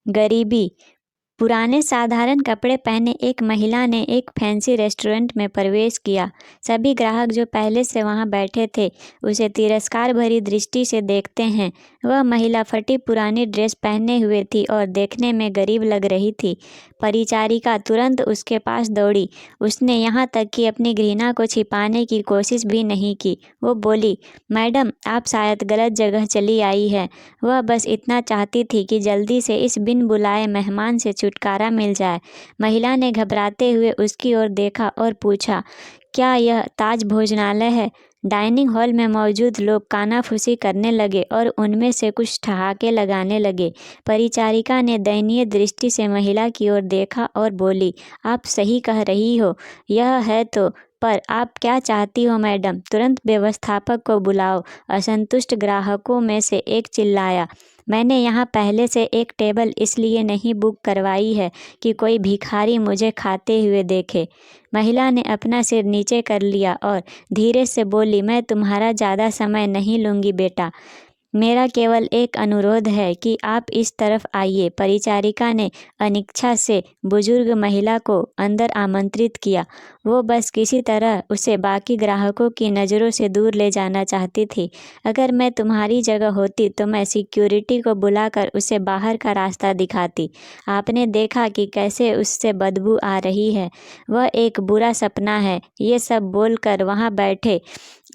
गरीबी। पुराने साधारण कपड़े पहने एक महिला ने एक फैंसी रेस्टोरेंट में प्रवेश किया। सभी ग्राहक जो पहले से वहां बैठे थे उसे तिरस्कार भरी दृष्टि से देखते हैं। वह महिला फटी पुरानी ड्रेस पहने हुए थी और देखने में गरीब लग रही थी। परिचारिका तुरंत उसके पास दौड़ी। उसने यहाँ तक कि अपनी घृणा को छिपाने की कोशिश भी नहीं की। वो बोली, मैडम, आप शायद गलत जगह चली आई है। वह बस इतना चाहती थी कि जल्दी से इस बिन बुलाए मेहमान से छुटकारा मिल जाए। महिला ने घबराते हुए उसकी ओर देखा और पूछा, क्या यह ताज भोजनालय है? डाइनिंग हॉल में मौजूद लोग कानाफूसी करने लगे और उनमें से कुछ ठहाके लगाने लगे। परिचारिका ने दयनीय दृष्टि से महिला की ओर देखा और बोली, आप सही कह रही हो, यह है तो, पर आप क्या चाहती हो मैडम? तुरंत व्यवस्थापक को बुलाओ। असंतुष्ट ग्राहकों में से एक चिल्लाया। मैंने यहाँ पहले से एक टेबल इसलिए नहीं बुक करवाई है कि कोई भिखारी मुझे खाते हुए देखे। महिला ने अपना सिर नीचे कर लिया और धीरे से बोली, मैं तुम्हारा ज़्यादा समय नहीं लूँगी बेटा। मेरा केवल एक अनुरोध है कि आप इस तरफ आइए। परिचारिका ने अनिच्छा से बुजुर्ग महिला को अंदर आमंत्रित किया। वो बस किसी तरह उसे बाकी ग्राहकों की नज़रों से दूर ले जाना चाहती थी। अगर मैं तुम्हारी जगह होती तो मैं सिक्योरिटी को बुलाकर उसे बाहर का रास्ता दिखाती। आपने देखा कि कैसे उससे बदबू आ रही है। वह एक बुरा सपना है। ये सब बोलकर वहाँ बैठे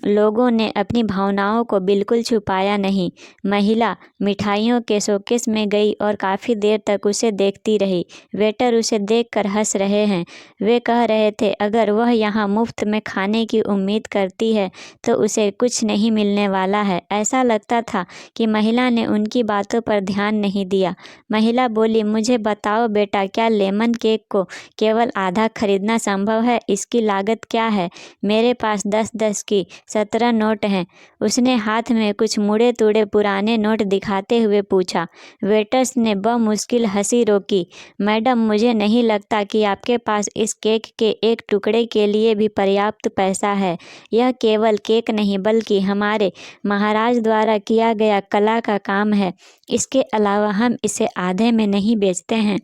लोगों ने अपनी भावनाओं को बिल्कुल छुपाया नहीं। महिला मिठाइयों के शोकेस में गई और काफ़ी देर तक उसे देखती रही। वेटर उसे देखकर हंस रहे हैं। वे कह रहे थे, अगर वह यहाँ मुफ्त में खाने की उम्मीद करती है तो उसे कुछ नहीं मिलने वाला है। ऐसा लगता था कि महिला ने उनकी बातों पर ध्यान नहीं दिया। महिला बोली, मुझे बताओ बेटा, क्या लेमन केक को केवल आधा खरीदना संभव है? इसकी लागत क्या है? मेरे पास 10-10 की 17 नोट हैं। उसने हाथ में कुछ मुड़े तुड़े पुराने नोट दिखाते हुए पूछा। वेटर्स ने बमुश्किल हंसी रोकी। मैडम, मुझे नहीं लगता कि आपके पास इस केक के एक टुकड़े के लिए भी पर्याप्त पैसा है। यह केवल केक नहीं बल्कि हमारे महाराज द्वारा किया गया कला का काम है। इसके अलावा हम इसे आधे में नहीं बेचते हैं।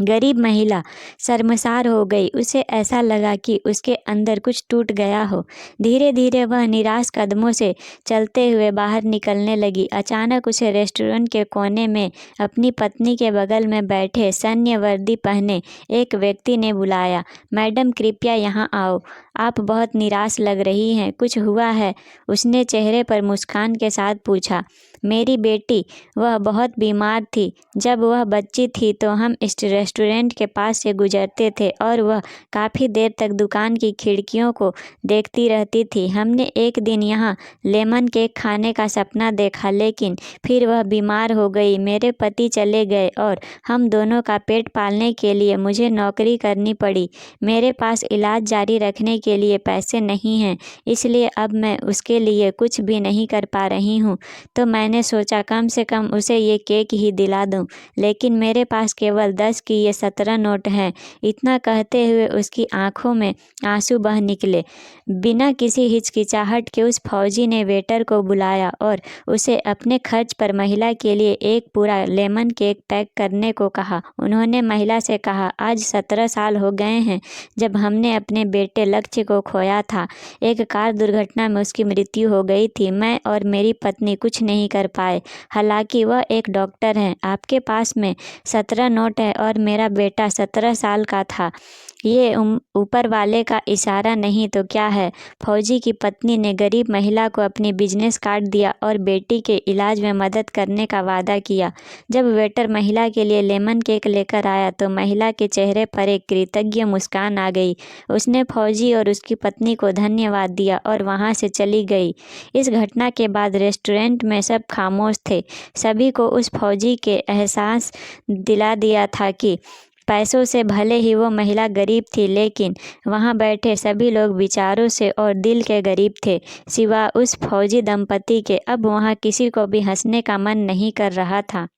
गरीब महिला शर्मसार हो गई। उसे ऐसा लगा कि उसके अंदर कुछ टूट गया हो। धीरे धीरे वह निराश कदमों से चलते हुए बाहर निकलने लगी। अचानक उसे रेस्टोरेंट के कोने में अपनी पत्नी के बगल में बैठे सैन्य वर्दी पहने एक व्यक्ति ने बुलाया। मैडम, कृपया यहाँ आओ। आप बहुत निराश लग रही हैं। कुछ हुआ है? उसने चेहरे पर मुस्कान के साथ पूछा। मेरी बेटी, वह बहुत बीमार थी। जब वह बच्ची थी तो हम इस रेस्टोरेंट के पास से गुजरते थे और वह काफ़ी देर तक दुकान की खिड़कियों को देखती रहती थी। हमने एक दिन यहाँ लेमन केक खाने का सपना देखा, लेकिन फिर वह बीमार हो गई। मेरे पति चले गए और हम दोनों का पेट पालने के लिए मुझे नौकरी करनी पड़ी। मेरे पास इलाज जारी रखने के लिए पैसे नहीं हैं, इसलिए अब मैं उसके लिए कुछ भी नहीं कर पा रही हूँ। तो मैंने सोचा कम से कम उसे ये केक ही दिला दूँ, लेकिन मेरे पास केवल 10 की ये 17 नोट हैं। इतना कहते हुए उसकी आंखों में आंसू बह निकले। बिना किसी हिचकिचाहट के उस फौजी ने वेटर को बुलाया और उसे अपने खर्च पर महिला के लिए एक पूरा लेमन केक पैक करने को कहा। उन्होंने महिला से कहा, आज 17 साल हो गए हैं जब हमने अपने बेटे लक्ष्य को खोया था। एक कार दुर्घटना में उसकी मृत्यु हो गई थी। मैं और मेरी पत्नी कुछ नहीं कर पाए, हालांकि वह एक डॉक्टर हैं। आपके पास में 17 नोट है और मेरा बेटा 17 साल का था। ये ऊपर वाले का इशारा नहीं तो क्या है? फौजी की पत्नी ने गरीब महिला को अपनी बिजनेस कार्ड दिया और बेटी के इलाज में मदद करने का वादा किया। जब वेटर महिला के लिए लेमन केक लेकर आया तो महिला के चेहरे पर एक कृतज्ञ मुस्कान आ गई। उसने फौजी और उसकी पत्नी को धन्यवाद दिया और वहां से चली गई। इस घटना के बाद रेस्टोरेंट में सब खामोश थे। सभी को उस फौजी के एहसास दिला दिया था कि पैसों से भले ही वो महिला गरीब थी, लेकिन वहाँ बैठे सभी लोग विचारों से और दिल के गरीब थे। सिवा उस फौजी दंपति के अब वहाँ किसी को भी हंसने का मन नहीं कर रहा था।